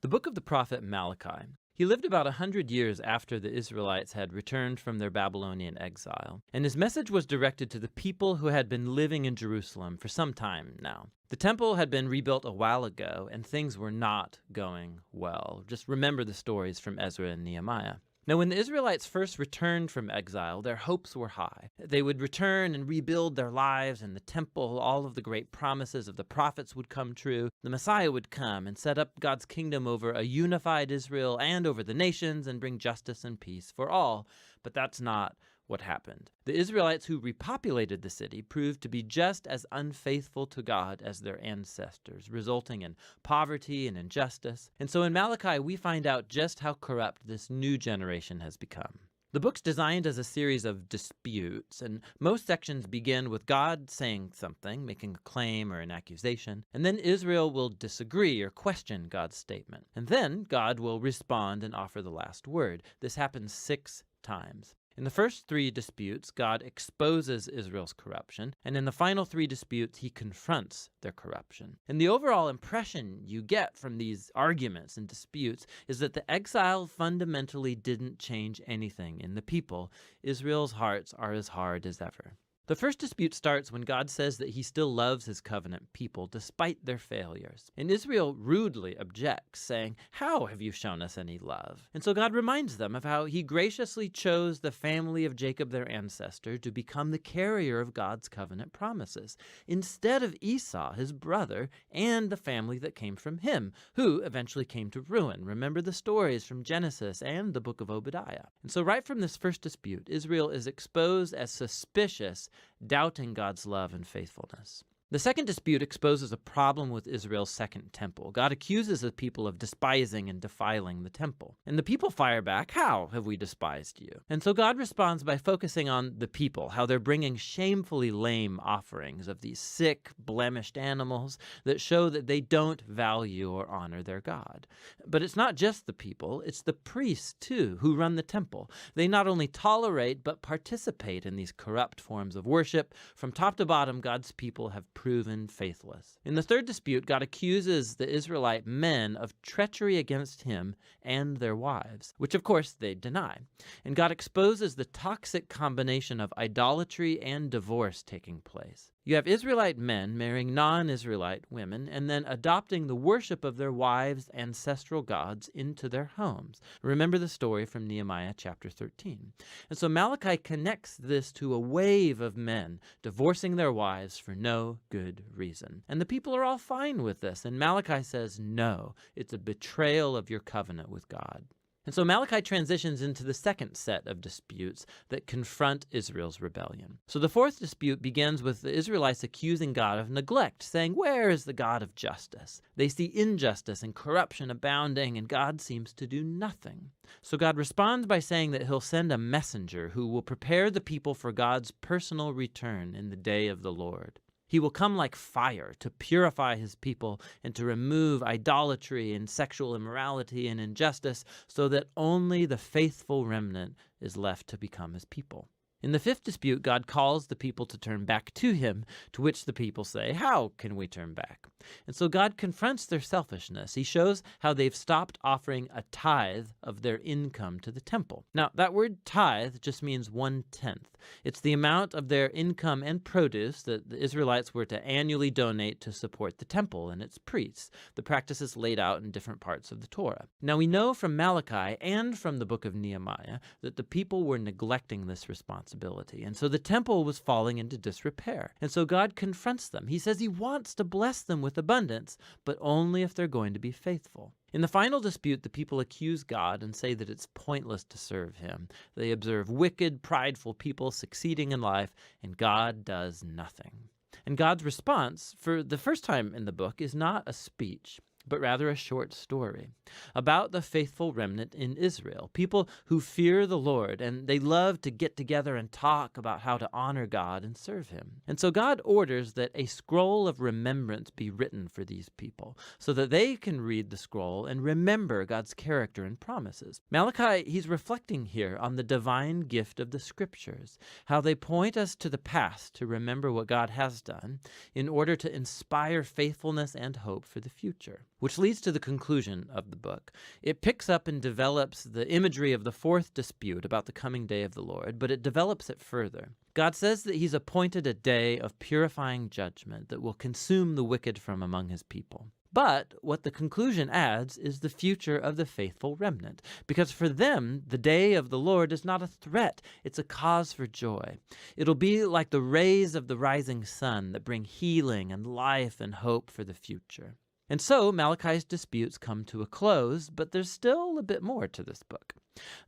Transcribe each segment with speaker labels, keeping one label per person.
Speaker 1: The book of the prophet Malachi. He lived about 100 years after the Israelites had returned from their Babylonian exile, and his message was directed to the people who had been living in Jerusalem for some time now. The temple had been rebuilt a while ago, and things were not going well. Just remember the stories from Ezra and Nehemiah. Now, when the Israelites first returned from exile, their hopes were high. They would return and rebuild their lives and the temple. All of the great promises of the prophets would come true. The Messiah would come and set up God's kingdom over a unified Israel and over the nations and bring justice and peace for all. But that's not what happened. The Israelites who repopulated the city proved to be just as unfaithful to God as their ancestors, resulting in poverty and injustice. And so in Malachi, we find out just how corrupt this new generation has become. The book's designed as a series of disputes, and most sections begin with God saying something, making a claim or an accusation, and then Israel will disagree or question God's statement. And then God will respond and offer the last word. This happens 6 times. In the first 3 disputes, God exposes Israel's corruption, and in the final 3 disputes, he confronts their corruption. And the overall impression you get from these arguments and disputes is that the exile fundamentally didn't change anything in the people. Israel's hearts are as hard as ever. The first dispute starts when God says that he still loves his covenant people despite their failures. And Israel rudely objects, saying, "How have you shown us any love?" And so God reminds them of how he graciously chose the family of Jacob, their ancestor, to become the carrier of God's covenant promises, instead of Esau, his brother, and the family that came from him, who eventually came to ruin. Remember the stories from Genesis and the book of Obadiah. And so right from this first dispute, Israel is exposed as suspicious, doubting God's love and faithfulness. The second dispute exposes a problem with Israel's second temple. God accuses the people of despising and defiling the temple. And the people fire back, "How have we despised you?" And so God responds by focusing on the people, how they're bringing shamefully lame offerings of these sick, blemished animals that show that they don't value or honor their God. But it's not just the people, it's the priests too who run the temple. They not only tolerate but participate in these corrupt forms of worship. From top to bottom, God's people have proven faithless. In the third dispute, God accuses the Israelite men of treachery against him and their wives, which of course they deny. And God exposes the toxic combination of idolatry and divorce taking place. You have Israelite men marrying non-Israelite women and then adopting the worship of their wives' ancestral gods into their homes. Remember the story from Nehemiah chapter 13. And so Malachi connects this to a wave of men divorcing their wives for no good reason. And the people are all fine with this. And Malachi says, no, it's a betrayal of your covenant with God. And so Malachi transitions into the second set of disputes that confront Israel's rebellion. So the fourth dispute begins with the Israelites accusing God of neglect, saying, "Where is the God of justice?" They see injustice and corruption abounding, and God seems to do nothing. So God responds by saying that he'll send a messenger who will prepare the people for God's personal return in the day of the Lord. He will come like fire to purify his people and to remove idolatry and sexual immorality and injustice so that only the faithful remnant is left to become his people. In the fifth dispute, God calls the people to turn back to him, to which the people say, "How can we turn back?" And so God confronts their selfishness. He shows how they've stopped offering a tithe of their income to the temple. Now, that word tithe just means 1/10. It's the amount of their income and produce that the Israelites were to annually donate to support the temple and its priests. The practice is laid out in different parts of the Torah. Now, we know from Malachi and from the book of Nehemiah that the people were neglecting this responsibility. And so the temple was falling into disrepair. And so God confronts them. He says he wants to bless them with abundance, but only if they're going to be faithful. In the final dispute, the people accuse God and say that it's pointless to serve him. They observe wicked, prideful people succeeding in life, and God does nothing. And God's response, for the first time in the book, is not a speech, but rather a short story about the faithful remnant in Israel, people who fear the Lord, and they love to get together and talk about how to honor God and serve him. And so God orders that a scroll of remembrance be written for these people so that they can read the scroll and remember God's character and promises. Malachi, he's reflecting here on the divine gift of the scriptures, how they point us to the past to remember what God has done in order to inspire faithfulness and hope for the future. which leads to the conclusion of the book. It picks up and develops the imagery of the fourth dispute about the coming day of the Lord, but it develops it further. God says that he's appointed a day of purifying judgment that will consume the wicked from among his people. But what the conclusion adds is the future of the faithful remnant, because for them, the day of the Lord is not a threat, it's a cause for joy. It'll be like the rays of the rising sun that bring healing and life and hope for the future. And so Malachi's disputes come to a close, but there's still a bit more to this book.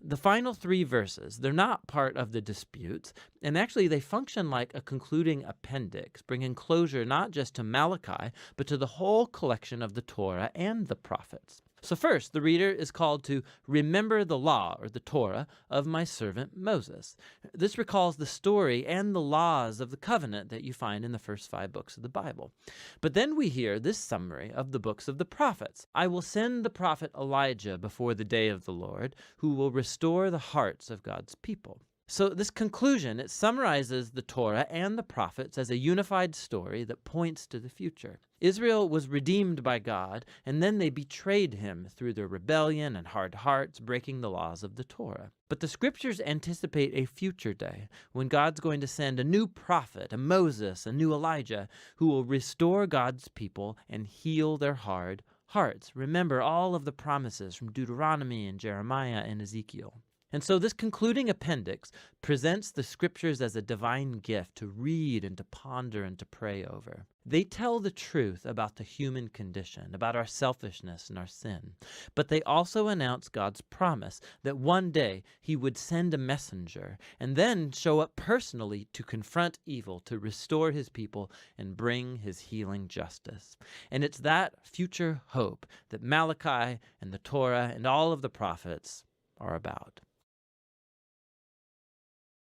Speaker 1: The final 3 verses, they're not part of the disputes, and actually they function like a concluding appendix, bringing closure not just to Malachi, but to the whole collection of the Torah and the prophets. So first, the reader is called to remember the law, or the Torah, of my servant Moses. This recalls the story and the laws of the covenant that you find in the first 5 books of the Bible. But then we hear this summary of the books of the prophets. I will send the prophet Elijah before the day of the Lord, who will restore the hearts of God's people. So this conclusion, it summarizes the Torah and the prophets as a unified story that points to the future. Israel was redeemed by God, and then they betrayed him through their rebellion and hard hearts, breaking the laws of the Torah. But the scriptures anticipate a future day when God's going to send a new prophet, a Moses, a new Elijah, who will restore God's people and heal their hard hearts. Remember all of the promises from Deuteronomy and Jeremiah and Ezekiel. And so this concluding appendix presents the scriptures as a divine gift to read and to ponder and to pray over. They tell the truth about the human condition, about our selfishness and our sin. But they also announce God's promise that one day he would send a messenger and then show up personally to confront evil, to restore his people and bring his healing justice. And it's that future hope that Malachi and the Torah and all of the prophets are about.